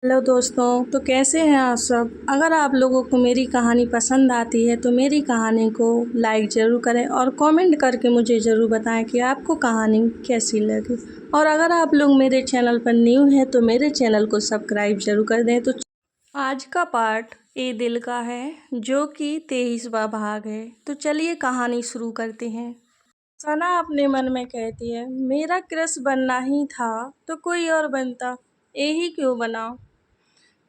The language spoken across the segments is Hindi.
हेलो दोस्तों, तो कैसे हैं आप सब। अगर आप लोगों को मेरी कहानी पसंद आती है तो मेरी कहानी को लाइक ज़रूर करें और कमेंट करके मुझे ज़रूर बताएं कि आपको कहानी कैसी लगी। और अगर आप लोग मेरे चैनल पर न्यू हैं तो मेरे चैनल को सब्सक्राइब ज़रूर कर दें। तो आज का पार्ट ए दिल का है, जो कि 23वां भाग है। तो चलिए कहानी शुरू करते हैं। सना अपने मन में कहती है, मेरा क्रश बनना ही था तो कोई और बनता, यही क्यों बना।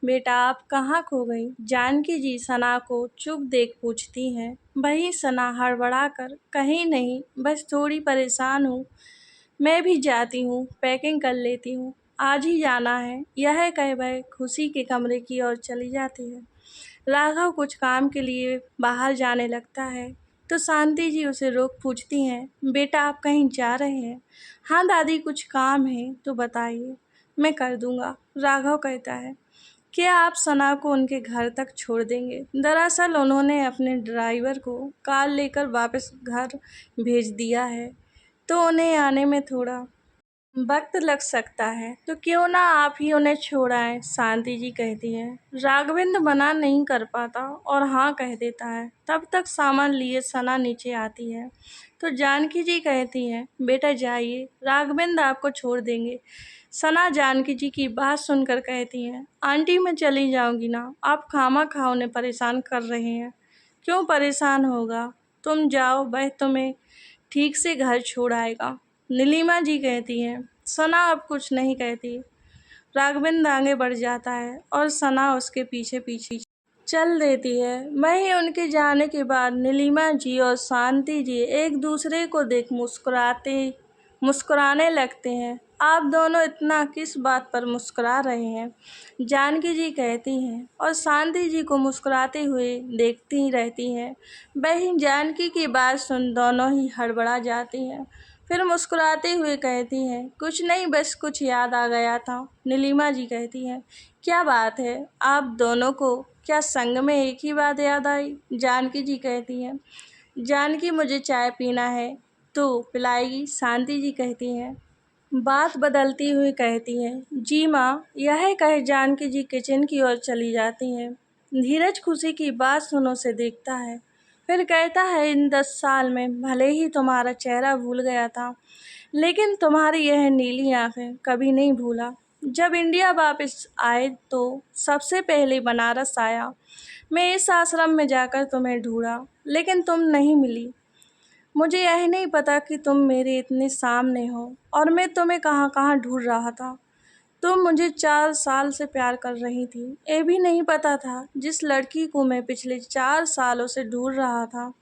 बेटा आप कहाँ खो गई। जानकी जी सना को चुप देख पूछती हैं। वही सना हड़बड़ा कर, कहीं नहीं, बस थोड़ी परेशान हूँ। मैं भी जाती हूँ, पैकिंग कर लेती हूँ, आज ही जाना है। यह कह वह खुशी के कमरे की ओर चली जाती है। राघव कुछ काम के लिए बाहर जाने लगता है तो शांति जी उसे रोक पूछती हैं, बेटा आप कहीं जा रहे हैं। हाँ दादी, कुछ काम है तो बताइए, मैं कर दूंगा। राघव कहता है, क्या आप सना को उनके घर तक छोड़ देंगे। दरअसल उन्होंने अपने ड्राइवर को कार लेकर वापस घर भेज दिया है, तो उन्हें आने में थोड़ा वक्त लग सकता है, तो क्यों ना आप ही उन्हें छोड़ाएं। शांति जी कहती है। राघवेंद्र मना नहीं कर पाता और हाँ कह देता है। तब तक सामान लिए सना नीचे आती है तो जानकी जी कहती हैं, बेटा जाइए, राघवेंद्र आपको छोड़ देंगे। सना जानकी जी की बात सुनकर कहती हैं, आंटी मैं चली जाऊंगी ना, आप खामा उन्हें परेशान कर रहे हैं। क्यों परेशान होगा, तुम जाओ, वह तुम्हें ठीक से घर छोड़ आएगा। नीलिमा जी कहती हैं। सना अब कुछ नहीं कहती। राघवेंद्र आगे बढ़ जाता है और सना उसके पीछे पीछे चल देती है। वहीं उनके जाने के बाद नीलिमा जी और शांति जी एक दूसरे को देख मुस्कुराने लगते हैं। आप दोनों इतना किस बात पर मुस्कुरा रहे हैं, जानकी जी कहती हैं और शांति जी को मुस्कुराते हुए देखती ही रहती हैं। वहीं जानकी की बात सुन दोनों ही हड़बड़ा जाती हैं, फिर मुस्कुराते हुए कहती हैं, कुछ नहीं, बस कुछ याद आ गया था। नीलिमा जी कहती हैं, क्या बात है, आप दोनों को क्या संग में एक ही बात याद आई। जानकी जी कहती हैं, जानकी मुझे चाय पीना है तो पिलाएगी। शांति जी कहती हैं। बात बदलती हुई कहती हैं, जी माँ। यह कहे जानकी जी किचन की ओर चली जाती हैं। धीरज खुशी की बात सुन उसे देखता है, फिर कहता है, इन 10 साल में भले ही तुम्हारा चेहरा भूल गया था, लेकिन तुम्हारी यह नीली आंखें कभी नहीं भूला। जब इंडिया वापस आए तो सबसे पहले बनारस आया। मैं इस आश्रम में जाकर तुम्हें ढूंढा, लेकिन तुम नहीं मिली। मुझे यह नहीं पता कि तुम मेरे इतने सामने हो और मैं तुम्हें कहाँ कहाँ ढूंढ रहा था। तुम मुझे 4 साल से प्यार कर रही थी, ये भी नहीं पता था जिस लड़की को मैं पिछले 4 सालों से ढूंढ रहा था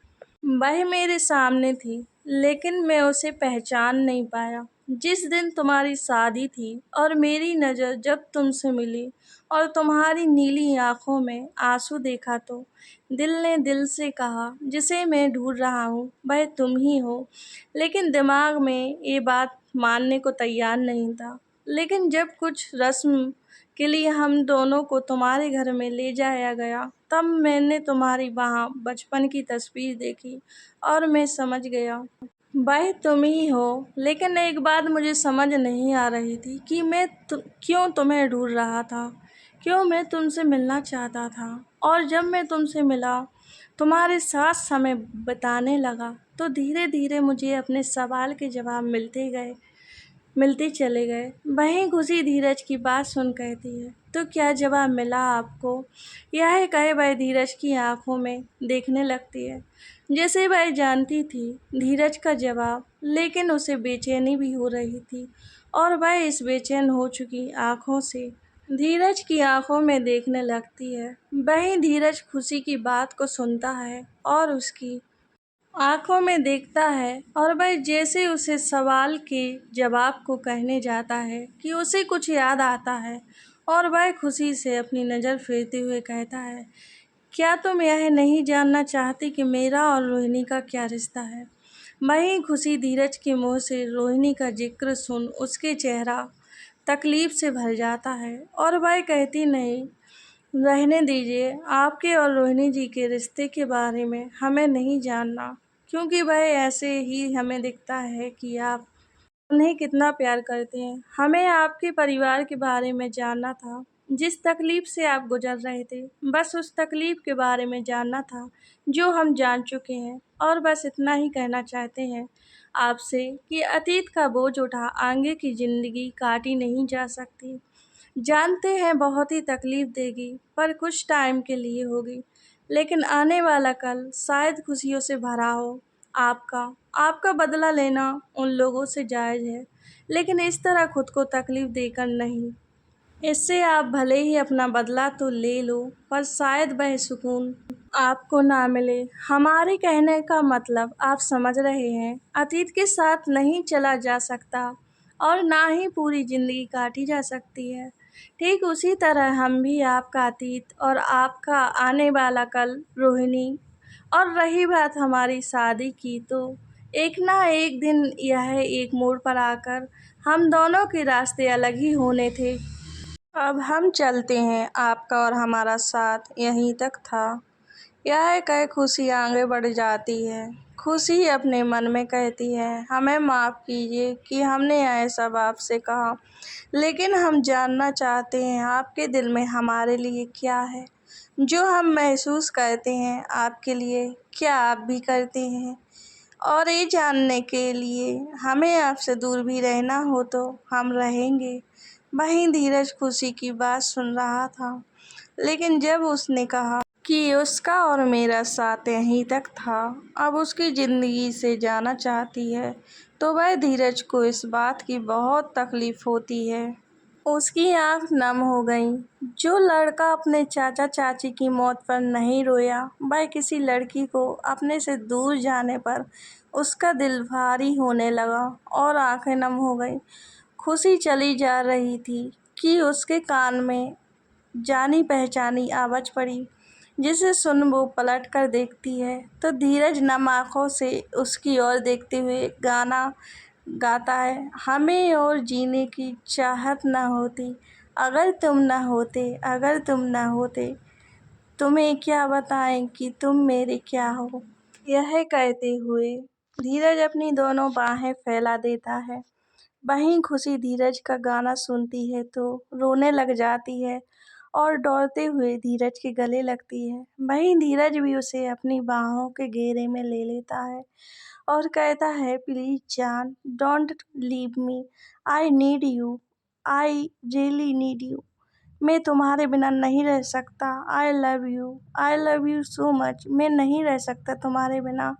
वह मेरे सामने थी, लेकिन मैं उसे पहचान नहीं पाया। जिस दिन तुम्हारी शादी थी और मेरी नज़र जब तुमसे मिली और तुम्हारी नीली आंखों में आंसू देखा तो दिल ने दिल से कहा, जिसे मैं ढूंढ रहा हूँ वह तुम ही हो। लेकिन दिमाग में ये बात मानने को तैयार नहीं था। लेकिन जब कुछ रस्म के लिए हम दोनों को तुम्हारे घर में ले जाया गया, तब मैंने तुम्हारी वहाँ बचपन की तस्वीर देखी और मैं समझ गया वह तुम ही हो। लेकिन एक बात मुझे समझ नहीं आ रही थी कि मैं क्यों तुम्हें ढूंढ रहा था, क्यों मैं तुमसे मिलना चाहता था। और जब मैं तुमसे मिला, तुम्हारे साथ समय बिताने लगा, तो धीरे धीरे मुझे अपने सवाल के जवाब मिलते चले गए। वहीं खुशी धीरज की बात सुन कहती है, तो क्या जवाब मिला आपको। यह कहे वह धीरज की आंखों में देखने लगती है, जैसे वह जानती थी धीरज का जवाब, लेकिन उसे बेचैनी भी हो रही थी और वह इस बेचैन हो चुकी आंखों से धीरज की आंखों में देखने लगती है। वहीं धीरज खुशी की बात को सुनता है और उसकी आंखों में देखता है और वह जैसे उसे सवाल के जवाब को कहने जाता है कि उसे कुछ याद आता है और वह खुशी से अपनी नज़र फेरते हुए कहता है, क्या तुम यह नहीं जानना चाहती कि मेरा और रोहिणी का क्या रिश्ता है। वहीं खुशी धीरज के मुंह से रोहिणी का जिक्र सुन उसके चेहरा तकलीफ से भर जाता है और वह कहती, नहीं, रहने दीजिए, आपके और रोहिणी जी के रिश्ते के बारे में हमें नहीं जानना, क्योंकि वह ऐसे ही हमें दिखता है कि आप उन्हें कितना प्यार करते हैं। हमें आपके परिवार के बारे में जानना था। जिस तकलीफ़ से आप गुज़र रहे थे, बस उस तकलीफ़ के बारे में जानना था, जो हम जान चुके हैं और बस इतना ही कहना चाहते हैं आपसे कि अतीत का बोझ उठा आगे की ज़िंदगी काटी नहीं जा सकती। जानते हैं बहुत ही तकलीफ़ देगी, पर कुछ टाइम के लिए होगी, लेकिन आने वाला कल शायद खुशियों से भरा हो। आपका आपका बदला लेना उन लोगों से जायज़ है, लेकिन इस तरह खुद को तकलीफ़ देकर नहीं। इससे आप भले ही अपना बदला तो ले लो, पर शायद वह सुकून आपको ना मिले। हमारे कहने का मतलब आप समझ रहे हैं, अतीत के साथ नहीं चला जा सकता और ना ही पूरी ज़िंदगी काटी जा सकती है। ठीक उसी तरह हम भी आपका अतीत और आपका आने वाला कल रोहिणी। और रही बात हमारी शादी की, तो एक ना एक दिन यह एक मोड़ पर आकर हम दोनों के रास्ते अलग ही होने थे। अब हम चलते हैं, आपका और हमारा साथ यहीं तक था। यह कह खुशी आगे बढ़ जाती है। खुशी अपने मन में कहती है, हमें माफ़ कीजिए कि हमने यह सब आपसे कहा, लेकिन हम जानना चाहते हैं आपके दिल में हमारे लिए क्या है। जो हम महसूस करते हैं आपके लिए, क्या आप भी करते हैं? और ये जानने के लिए हमें आपसे दूर भी रहना हो तो हम रहेंगे। वहीं धीरज खुशी की बात सुन रहा था, लेकिन जब उसने कहा कि उसका और मेरा साथ यहीं तक था, अब उसकी ज़िंदगी से जाना चाहती है, तो वह धीरज को इस बात की बहुत तकलीफ़ होती है। उसकी आँख नम हो गईं। जो लड़का अपने चाचा चाची की मौत पर नहीं रोया, वह किसी लड़की को अपने से दूर जाने पर उसका दिल भारी होने लगा और आँखें नम हो गईं। खुशी चली जा रही थी कि उसके कान में जानी पहचानी आवाज़ पड़ी, जिसे सुन वो पलट कर देखती है तो धीरज नम आँखों से उसकी ओर देखते हुए गाना गाता है, हमें और जीने की चाहत न होती अगर तुम न होते, अगर तुम न होते, तुम्हें क्या बताएं कि तुम मेरे क्या हो। यह कहते हुए धीरज अपनी दोनों बाहें फैला देता है। वहीं खुशी धीरज का गाना सुनती है तो रोने लग जाती है और दौड़ते हुए धीरज के गले लगती है। वहीं धीरज भी उसे अपनी बाहों के घेरे में ले लेता है और कहता है, प्लीज़ जान, don't leave me, I need you, I really need you. मैं तुम्हारे बिना नहीं रह सकता। I love you so much. मैं नहीं रह सकता तुम्हारे बिना।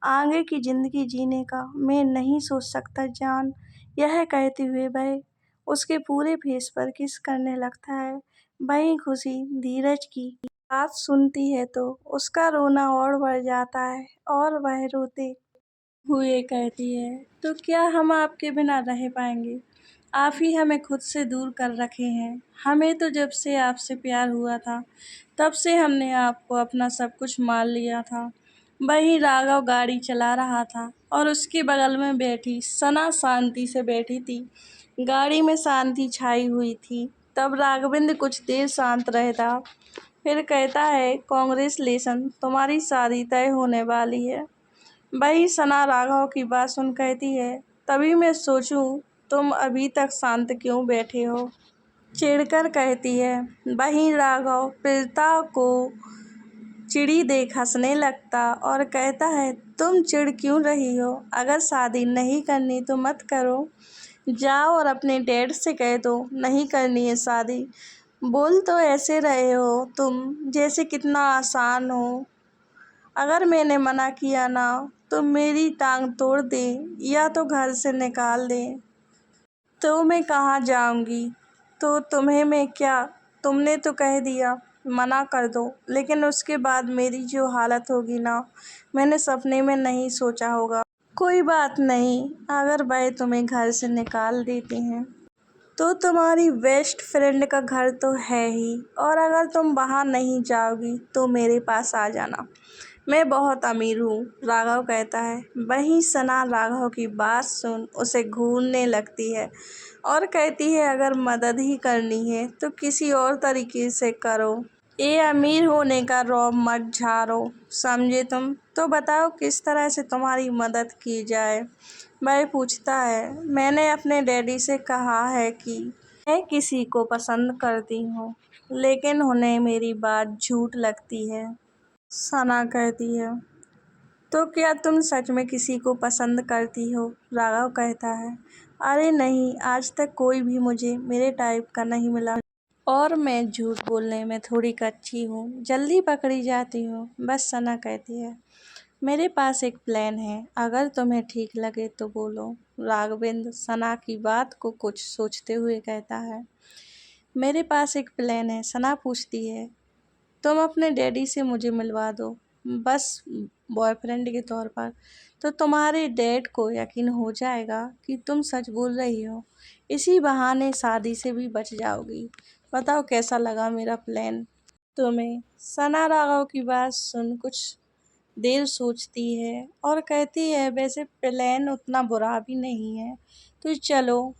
आगे की ज़िंदगी जीने का मैं नहीं सोच सकता जान। यह कहते हुए वह उसके पूरे फेस पर किस करने लगता है। वहीं खुशी धीरज की बात सुनती है तो उसका रोना और बढ़ जाता है और वह रोते हुए कहती है, तो क्या हम आपके बिना रह पाएंगे? आप ही हमें खुद से दूर कर रखे हैं। हमें तो जब से आपसे प्यार हुआ था, तब से हमने आपको अपना सब कुछ मान लिया था। वहीं राघव गाड़ी चला रहा था और उसके बगल में बैठी सना शांति से बैठी थी। गाड़ी में शांति छाई हुई थी। तब राघवेंद्र कुछ देर शांत रहता, फिर कहता है, कांग्रेचुलेशन, तुम्हारी शादी तय होने वाली है। वही सना राघव की बात सुन कहती है, तभी मैं सोचूं तुम अभी तक शांत क्यों बैठे हो। चिढ़कर कहती है। वहीं राघव प्रीता को चिड़ी देख हंसने लगता और कहता है, तुम चिढ़ क्यों रही हो? अगर शादी नहीं करनी तो मत करो। जाओ और अपने डैड से कह दो नहीं करनी है शादी। बोल तो ऐसे रहे हो तुम जैसे कितना आसान हो। अगर मैंने मना किया ना तो मेरी टांग तोड़ दे या तो घर से निकाल दे, तो मैं कहाँ जाऊँगी? तो तुम्हें मैं क्या, तुमने तो कह दिया मना कर दो, लेकिन उसके बाद मेरी जो हालत होगी ना, मैंने सपने में नहीं सोचा होगा। कोई बात नहीं, अगर वह तुम्हें घर से निकाल देते हैं तो तुम्हारी बेस्ट फ्रेंड का घर तो है ही, और अगर तुम वहाँ नहीं जाओगी तो मेरे पास आ जाना। मैं बहुत अमीर हूँ, राघव कहता है। वहीं सना राघव की बात सुन उसे घूरने लगती है और कहती है, अगर मदद ही करनी है तो किसी और तरीके से करो। ये अमीर होने का रौब मत झाड़ो, समझे तुम? तो बताओ किस तरह से तुम्हारी मदद की जाए। वह पूछता है, मैंने अपने डैडी से कहा है कि मैं किसी को पसंद करती हूँ, लेकिन उन्हें मेरी बात झूठ लगती है। सना कहती है, तो क्या तुम सच में किसी को पसंद करती हो? राघव कहता है, अरे नहीं, आज तक कोई भी मुझे मेरे टाइप का नहीं मिला और मैं झूठ बोलने में थोड़ी कच्ची हूँ, जल्दी पकड़ी जाती हूँ। बस सना कहती है, मेरे पास एक प्लान है, अगर तुम्हें ठीक लगे तो बोलो। राघवेंद्र सना की बात को कुछ सोचते हुए कहता है, मेरे पास एक प्लान है। सना पूछती है, तुम अपने डैडी से मुझे मिलवा दो, बस बॉयफ्रेंड के तौर पर, तो तुम्हारे डैड को यकीन हो जाएगा कि तुम सच बोल रही हो। इसी बहाने शादी से भी बच जाओगी। बताओ कैसा लगा मेरा प्लान तुम्हें? सना राघव की बात सुन कुछ देर सोचती है और कहती है, वैसे प्लान उतना बुरा भी नहीं है, तो चलो।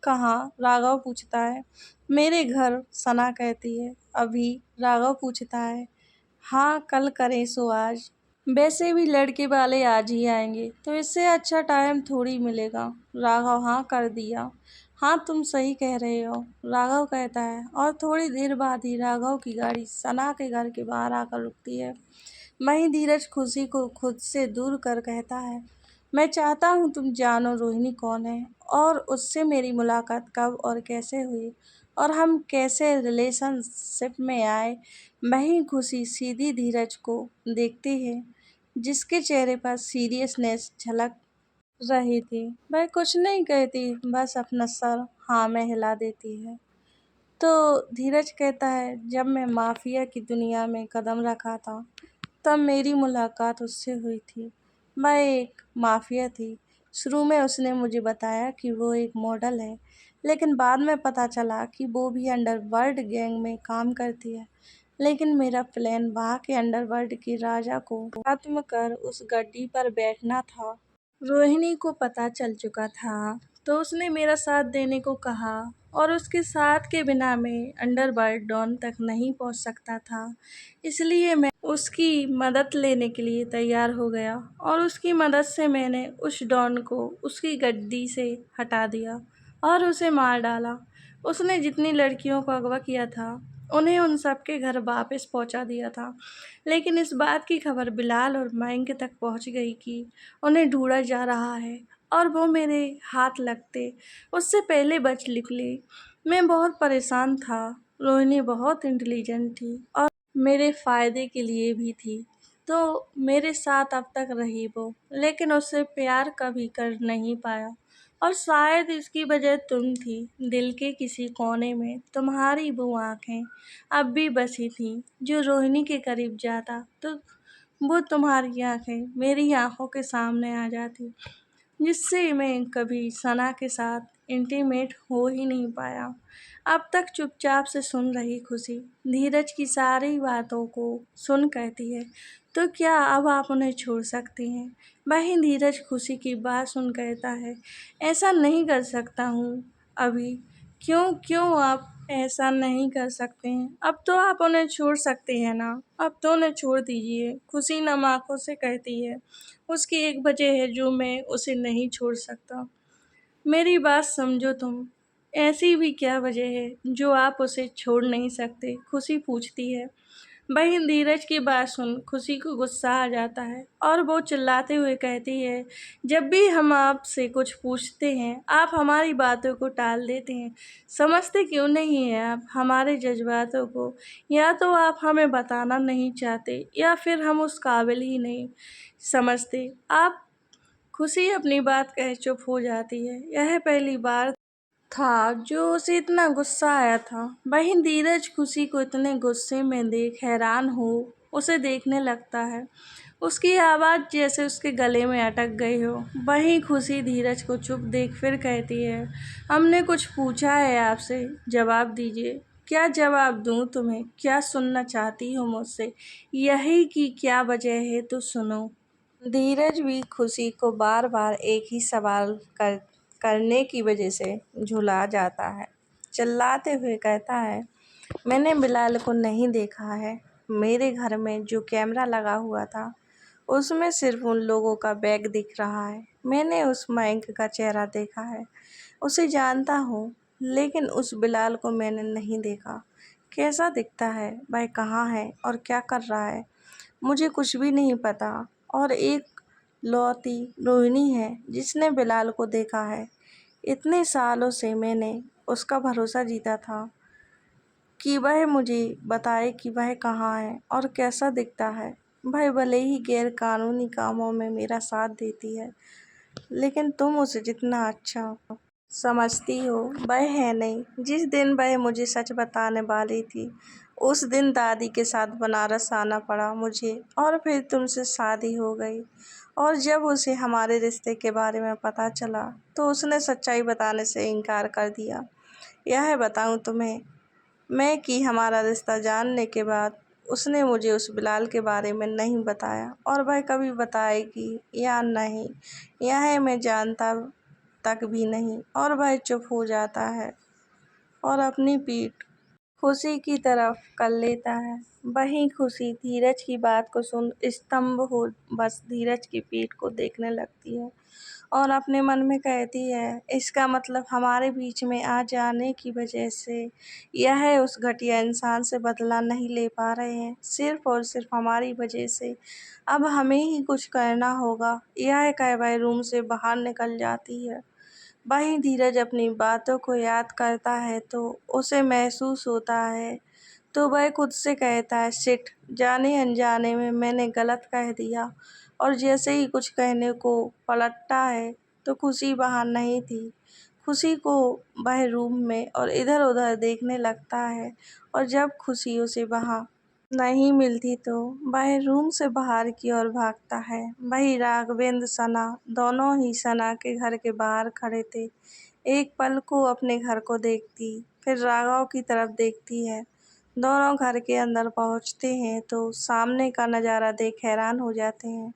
कहाँ? राघव पूछता है। मेरे घर, सना कहती है। अभी? राघव पूछता है। हाँ, कल करें सो आज। वैसे भी लड़के वाले आज ही आएंगे, तो इससे अच्छा टाइम थोड़ी मिलेगा। राघव हाँ कर दिया। हाँ, तुम सही कह रहे हो, राघव कहता है। और थोड़ी देर बाद ही राघव की गाड़ी सना के घर के बाहर आकर रुकती है। वहीं धीरज खुशी को खुद से दूर कर कहता है, मैं चाहता हूँ तुम जानो रोहिणी कौन है और उससे मेरी मुलाकात कब और कैसे हुई और हम कैसे रिलेशनशिप में आए। वहीं खुशी सीधी धीरज को देखती है, जिसके चेहरे पर सीरियसनेस झलक रही थी। वह कुछ नहीं कहती, बस अपना सर हाँ में हिला देती है। तो धीरज कहता है, जब मैं माफिया की दुनिया में कदम रखा था, तब मेरी मुलाकात उससे हुई थी। वह एक माफिया थी। शुरू में उसने मुझे बताया कि वो एक मॉडल है, लेकिन बाद में पता चला कि वो भी अंडरवर्ल्ड गैंग में काम करती है। लेकिन मेरा प्लान वहाँ के अंडरवर्ल्ड के राजा को खत्म कर उस गड्डी पर बैठना था। रोहिणी को पता चल चुका था, तो उसने मेरा साथ देने को कहा और उसके साथ के बिना मैं अंडरवर्ल्ड डॉन तक नहीं पहुंच सकता था। इसलिए मैं उसकी मदद लेने के लिए तैयार हो गया और उसकी मदद से मैंने उस डॉन को उसकी गद्दी से हटा दिया और उसे मार डाला। उसने जितनी लड़कियों को अगवा किया था, उन्हें उन सब के घर वापस पहुंचा दिया था। लेकिन इस बात की खबर बिलाल और माइंग तक पहुंच गई कि उन्हें ढूंढा जा रहा है और वो मेरे हाथ लगते उससे पहले बच निकले। मैं बहुत परेशान था। रोहिणी बहुत इंटेलिजेंट थी और मेरे फ़ायदे के लिए भी थी, तो मेरे साथ अब तक रही वो, लेकिन उससे प्यार कभी कर नहीं पाया और शायद इसकी वजह तुम थी। दिल के किसी कोने में तुम्हारी वो आँखें अब भी बसी थीं, जो रोहिणी के करीब जाता तो वो तुम्हारी आँखें मेरी आँखों के सामने आ जाती, जिससे मैं कभी सना के साथ इंटीमेट हो ही नहीं पाया। अब तक चुपचाप से सुन रही खुशी धीरज की सारी बातों को सुन कहती है, तो क्या अब आप उन्हें छोड़ सकती हैं? वहीं धीरज खुशी की बात सुन कहता है, ऐसा नहीं कर सकता हूँ अभी। क्यों क्यों आप ऐसा नहीं कर सकते हैं? अब तो आप उन्हें छोड़ सकते हैं ना, अब तो उन्हें छोड़ दीजिए। खुशी नम आंखों से कहती है, उसकी एक वजह है जो मैं उसे नहीं छोड़ सकता। मेरी बात समझो तुम, ऐसी भी क्या वजह है जो आप उसे छोड़ नहीं सकते? खुशी पूछती है। बहन धीरज की बात सुन खुशी को गुस्सा आ जाता है और वो चिल्लाते हुए कहती है, जब भी हम आपसे कुछ पूछते हैं आप हमारी बातों को टाल देते हैं। समझते क्यों नहीं हैं आप हमारे जज्बातों को? या तो आप हमें बताना नहीं चाहते या फिर हम उस काबिल ही नहीं समझते आप। खुशी अपनी बात कह चुप हो जाती है। यह पहली बार था जो उसे इतना गुस्सा आया था। वहीं धीरज खुशी को इतने गुस्से में देख हैरान हो उसे देखने लगता है। उसकी आवाज़ जैसे उसके गले में अटक गई हो। वहीं खुशी धीरज को चुप देख फिर कहती है, हमने कुछ पूछा है आपसे, जवाब दीजिए। क्या जवाब दूँ तुम्हें? क्या सुनना चाहती हो मुझसे? यही कि क्या वजह है तो सुनो। धीरज भी खुशी को बार बार एक ही सवाल करने की वजह से झुला जाता है। चिल्लाते हुए कहता है, मैंने बिलाल को नहीं देखा है। मेरे घर में जो कैमरा लगा हुआ था उसमें सिर्फ उन लोगों का बैग दिख रहा है। मैंने उस माइक का चेहरा देखा है, उसे जानता हूँ। लेकिन उस बिलाल को मैंने नहीं देखा। कैसा दिखता है, वह कहाँ है और क्या कर रहा है, मुझे कुछ भी नहीं पता। और एक लौती रोहिणी है जिसने बिलाल को देखा है। इतने सालों से मैंने उसका भरोसा जीता था कि वह मुझे बताए कि वह कहाँ है और कैसा दिखता है। वह भले ही गैर कानूनी कामों में मेरा साथ देती है, लेकिन तुम उसे जितना अच्छा समझती हो वह है नहीं। जिस दिन वह मुझे सच बताने वाली थी, उस दिन दादी के साथ बनारस आना पड़ा मुझे, और फिर तुमसे शादी हो गई। और जब उसे हमारे रिश्ते के बारे में पता चला तो उसने सच्चाई बताने से इनकार कर दिया। यह बताऊं तुम्हें मैं कि हमारा रिश्ता जानने के बाद उसने मुझे उस बिलाल के बारे में नहीं बताया, और वह कभी बताएगी या नहीं यह मैं जानता तक भी नहीं। और वह चुप हो जाता है और अपनी पीठ खुशी की तरफ कर लेता है। वहीं खुशी धीरज की बात को सुन स्तंभ हो बस धीरज की पीठ को देखने लगती है और अपने मन में कहती है, इसका मतलब हमारे बीच में आ जाने की वजह से यह उस घटिया इंसान से बदला नहीं ले पा रहे हैं, सिर्फ और सिर्फ हमारी वजह से। अब हमें ही कुछ करना होगा। यह कह वह रूम से बाहर निकल जाती है। वहीं धीरज अपनी बातों को याद करता है तो उसे महसूस होता है, तो वह खुद से कहता है, शिट, जाने अनजाने में मैंने गलत कह दिया। और जैसे ही कुछ कहने को पलटता है तो खुशी वहाँ नहीं थी। खुशी को वह रूम में और इधर उधर देखने लगता है, और जब खुशी उसे वहाँ नहीं मिलती तो वह रूम से बाहर की ओर भागता है। वही राघवेंद्र सना दोनों ही सना के घर के बाहर खड़े थे। एक पल को अपने घर को देखती, फिर राघव की तरफ देखती है। दोनों घर के अंदर पहुंचते हैं तो सामने का नज़ारा देख हैरान हो जाते हैं।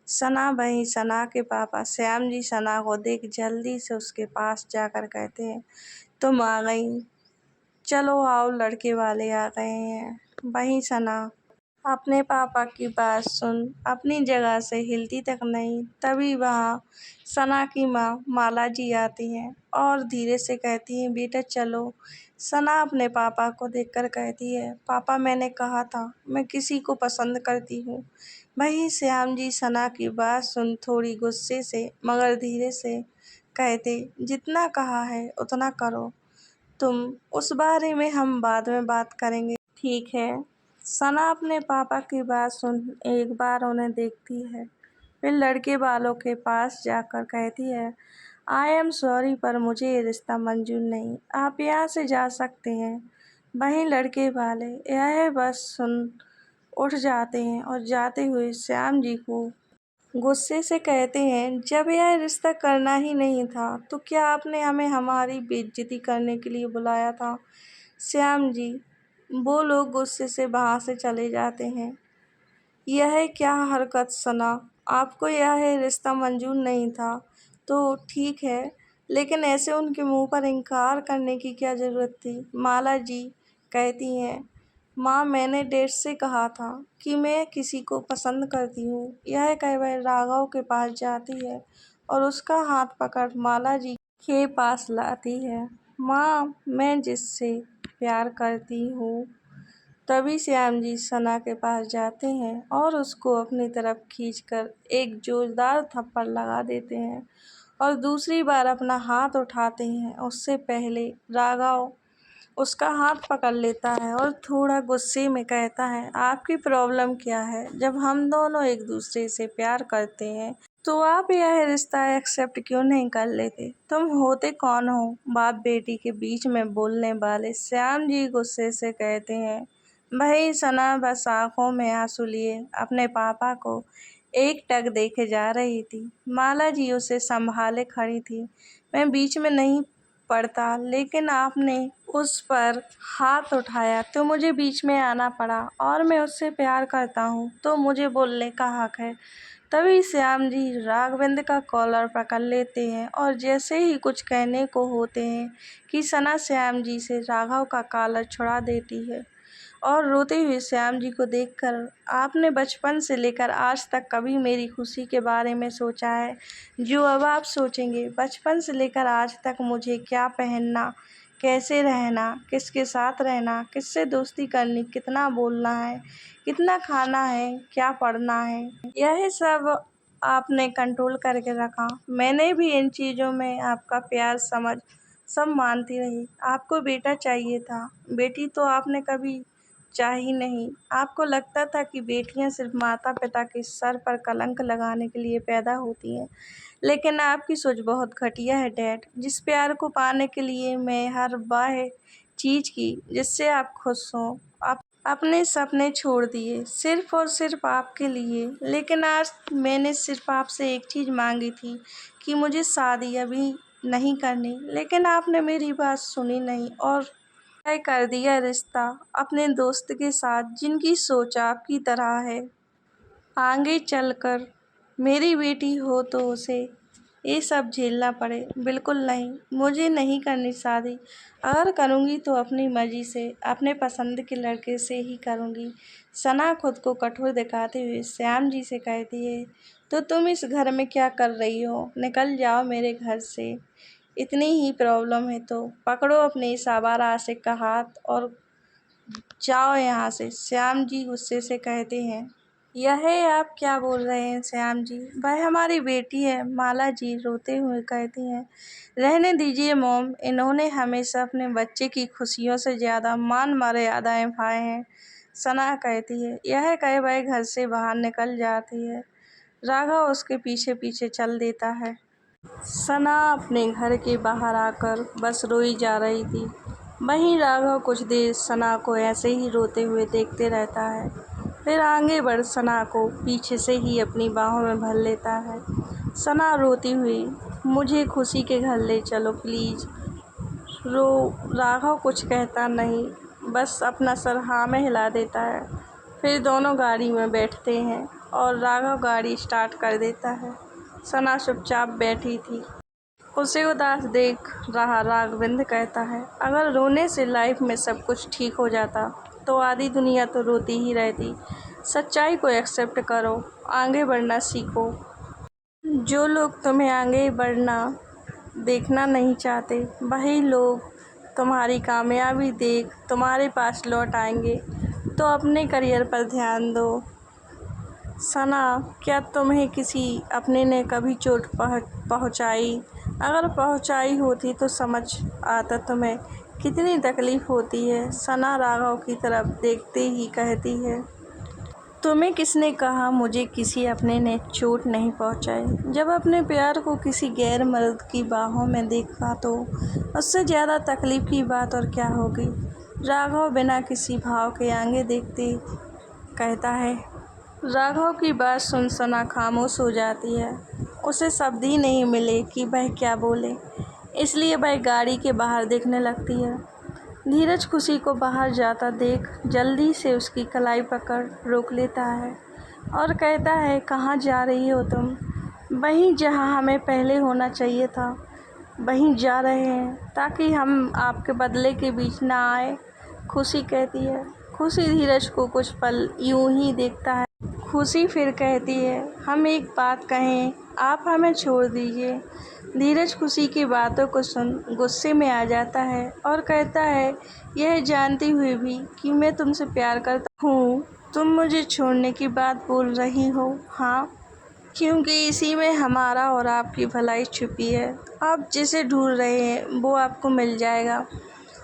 सना वहीं सना के पापा श्याम जी सना को देख जल्दी से उसके पास जाकर कहते हैं, तुम आ गई, चलो आओ, लड़के वाले आ गए हैं। वहीं सना अपने पापा की बात सुन अपनी जगह से हिलती तक नहीं। तभी वहाँ सना की माँ माला जी आती हैं और धीरे से कहती हैं, बेटा चलो। सना अपने पापा को देखकर कहती है, पापा मैंने कहा था मैं किसी को पसंद करती हूँ। वहीं श्याम जी सना की बात सुन थोड़ी गुस्से से मगर धीरे से कहते, जितना कहा है उतना करो, तुम उस बारे में हम बाद में बात करेंगे, ठीक है। सना अपने पापा की बात सुन एक बार उन्हें देखती है, फिर लड़के वालों के पास जाकर कहती है, आई एम सॉरी पर मुझे ये रिश्ता मंजूर नहीं, आप यहाँ से जा सकते हैं। वहीं लड़के वाले यह बस सुन उठ जाते हैं और जाते हुए श्याम जी को गुस्से से कहते हैं, जब यह रिश्ता करना ही नहीं था तो क्या आपने हमें हमारी बेइज्जती करने के लिए बुलाया था। श्याम जी वो लोग गुस्से से वहाँ से चले जाते हैं। यह क्या हरकत सना, आपको यह रिश्ता मंजूर नहीं था तो ठीक है, लेकिन ऐसे उनके मुंह पर इनकार करने की क्या ज़रूरत थी। माला जी कहती हैं, माँ मैंने डैड से कहा था कि मैं किसी को पसंद करती हूँ। यह कह वह राघव के पास जाती है और उसका हाथ पकड़ माला जी के पास लाती है। माँ मैं जिससे प्यार करती हूँ। तभी श्याम जी सना के पास जाते हैं और उसको अपनी तरफ खींचकर एक जोरदार थप्पड़ लगा देते हैं और दूसरी बार अपना हाथ उठाते हैं। उससे पहले राघव उसका हाथ पकड़ लेता है और थोड़ा गुस्से में कहता है, आपकी प्रॉब्लम क्या है। जब हम दोनों एक दूसरे से प्यार करते हैं तो आप यह रिश्ता एक्सेप्ट क्यों नहीं कर लेते। तुम होते कौन हो बाप बेटी के बीच में बोलने वाले। श्याम जी गुस्से से कहते हैं। वही सना बस आंखों में आंसू लिए अपने पापा को एकटक देखे जा रही थी। माला जी उसे संभाले खड़ी थी। मैं बीच में नहीं पड़ता, लेकिन आपने उस पर हाथ उठाया तो मुझे बीच में आना पड़ा, और मैं उससे प्यार करता हूँ तो मुझे बोलने का हक है। तभी श्याम जी राघवेंद्र का कॉलर पकड़ लेते हैं और जैसे ही कुछ कहने को होते हैं कि सना श्याम जी से राघव का कॉलर छुड़ा देती है और रोते हुए श्याम जी को देखकर, आपने बचपन से लेकर आज तक कभी मेरी खुशी के बारे में सोचा है जो अब आप सोचेंगे। बचपन से लेकर आज तक मुझे क्या पहनना, कैसे रहना, किसके साथ रहना, किससे दोस्ती करनी, कितना बोलना है, कितना खाना है, क्या पढ़ना है, यह सब आपने कंट्रोल करके रखा। मैंने भी इन चीज़ों में आपका प्यार समझ सब मानती रही। आपको बेटा चाहिए था, बेटी तो आपने कभी चाही नहीं। आपको लगता था कि बेटियां सिर्फ माता पिता के सर पर कलंक लगाने के लिए पैदा होती हैं, लेकिन आपकी सोच बहुत घटिया है डैड। जिस प्यार को पाने के लिए मैं हर वह चीज़ की जिससे आप खुश हों, आप अपने सपने छोड़ दिए सिर्फ और सिर्फ आपके लिए। लेकिन आज मैंने सिर्फ आपसे एक चीज़ मांगी थी कि मुझे शादी अभी नहीं करनी, लेकिन आपने मेरी बात सुनी नहीं और तय कर दिया रिश्ता अपने दोस्त के साथ जिनकी सोच आपकी तरह है। आगे चलकर मेरी बेटी हो तो उसे ये सब झेलना पड़े। बिल्कुल नहीं, मुझे नहीं करनी शादी। अगर करूँगी तो अपनी मर्जी से, अपने पसंद के लड़के से ही करूँगी। सना खुद को कठोर दिखाते हुए श्याम जी से कहती है, तो तुम इस घर में क्या कर रही हो? निकल जाओ मेरे घर से। इतनी ही प्रॉब्लम है तो पकड़ो अपने इस आवारा आशिक का हाथ और जाओ यहाँ से। श्याम जी गुस्से से कहते हैं, यह आप क्या बोल रहे हैं श्याम जी? वह हमारी बेटी है। माला जी रोते हुए कहती हैं, रहने दीजिए मॉम, इन्होंने हमेशा अपने बच्चे की खुशियों से ज़्यादा मान मर्यादाएं पाए हैं। सना कहती है, यह कहे वह घर से बाहर निकल जाती है। राघव उसके पीछे पीछे चल देता है। सना अपने घर के बाहर आकर बस रोई जा रही थी। वहीं राघव कुछ देर सना को ऐसे ही रोते हुए देखते रहता है, फिर आगे बढ़ सना को पीछे से ही अपनी बाहों में भर लेता है। सना रोती हुई, मुझे खुशी के घर ले चलो प्लीज़। राघव कुछ कहता नहीं, बस अपना सर हाँ में हिला देता है। फिर दोनों गाड़ी में बैठते हैं और राघव गाड़ी स्टार्ट कर देता है। सना चुपचाप बैठी थी। उसे उदास देख रहा राघवेंद्र कहता है, अगर रोने से लाइफ में सब कुछ ठीक हो जाता तो आधी दुनिया तो रोती ही रहती। सच्चाई को एक्सेप्ट करो, आगे बढ़ना सीखो। जो लोग तुम्हें आगे बढ़ना देखना नहीं चाहते, वही लोग तुम्हारी कामयाबी देख तुम्हारे पास लौट आएंगे। तो अपने करियर पर ध्यान दो। सना, क्या तुम्हें किसी अपने ने कभी चोट पहुंचाई? अगर पहुंचाई होती तो समझ आता तुम्हें कितनी तकलीफ़ होती है। सना राघव की तरफ देखते ही कहती है, तुम्हें किसने कहा मुझे किसी अपने ने चोट नहीं पहुंचाई? जब अपने प्यार को किसी गैर मर्द की बाहों में देखा तो उससे ज़्यादा तकलीफ़ की बात और क्या होगी? राघव बिना किसी भाव के आगे देखते कहता है। राघव की बात सुन सना खामोश हो जाती है। उसे शब्द ही नहीं मिले कि वह क्या बोले, इसलिए वह गाड़ी के बाहर देखने लगती है। धीरज खुशी को बाहर जाता देख जल्दी से उसकी कलाई पकड़ रोक लेता है और कहता है, कहाँ जा रही हो तुम? वहीं जहाँ हमें पहले होना चाहिए था, वहीं जा रहे हैं ताकि हम आपके बदले के बीच ना आए। खुशी कहती है। खुशी धीरज को कुछ पल यूं ही देखता है। खुशी फिर कहती है, हम एक बात कहें, आप हमें छोड़ दीजिए। धीरज खुशी की बातों को सुन गुस्से में आ जाता है और कहता है, यह जानती हुई भी कि मैं तुमसे प्यार करता हूँ, तुम मुझे छोड़ने की बात बोल रही हो? हाँ, क्योंकि इसी में हमारा और आपकी भलाई छुपी है। आप जिसे ढूंढ रहे हैं वो आपको मिल जाएगा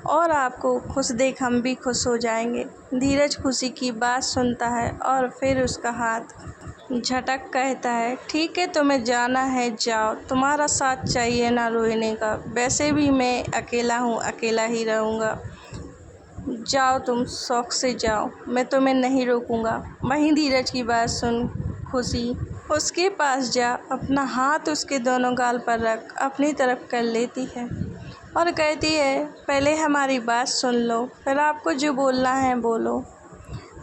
और आपको खुश देख हम भी खुश हो जाएंगे। धीरज खुशी की बात सुनता है और फिर उसका हाथ झटक कहता है, ठीक है, तुम्हें जाना है जाओ, तुम्हारा साथ चाहिए ना रोने का। वैसे भी मैं अकेला हूँ, अकेला ही रहूँगा। जाओ तुम शौक से जाओ, मैं तुम्हें नहीं रोकूँगा। वहीं धीरज की बात सुन खुशी उसके पास जा अपना हाथ उसके दोनों गाल पर रख अपनी तरफ कर लेती है और कहती है, पहले हमारी बात सुन लो, फिर आपको जो बोलना है बोलो।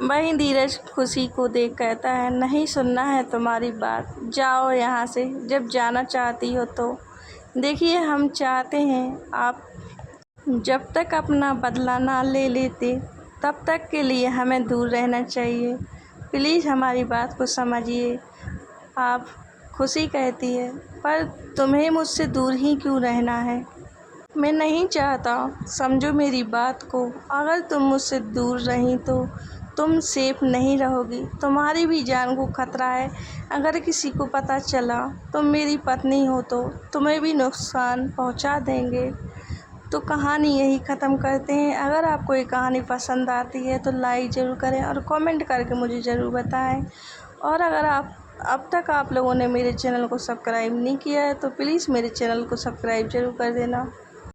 वहीं धीरज खुशी को देख कहता है, नहीं सुनना है तुम्हारी बात, जाओ यहाँ से जब जाना चाहती हो तो। देखिए, हम चाहते हैं आप जब तक अपना बदला ना ले लेते तब तक के लिए हमें दूर रहना चाहिए। प्लीज़ हमारी बात को समझिए आप। खुशी कहती है, पर तुम्हें मुझसे दूर ही क्यों रहना है? मैं नहीं चाहता, समझो मेरी बात को। अगर तुम मुझसे दूर रही तो तुम सेफ नहीं रहोगी, तुम्हारी भी जान को खतरा है। अगर किसी को पता चला तुम मेरी पत्नी हो तो तुम्हें भी नुकसान पहुंचा देंगे। तो कहानी यही ख़त्म करते हैं। अगर आपको ये कहानी पसंद आती है तो लाइक ज़रूर करें और कमेंट करके मुझे ज़रूर बताएं। और अगर अब तक आप लोगों ने मेरे चैनल को सब्सक्राइब नहीं किया है तो प्लीज़ मेरे चैनल को सब्सक्राइब ज़रूर कर देना।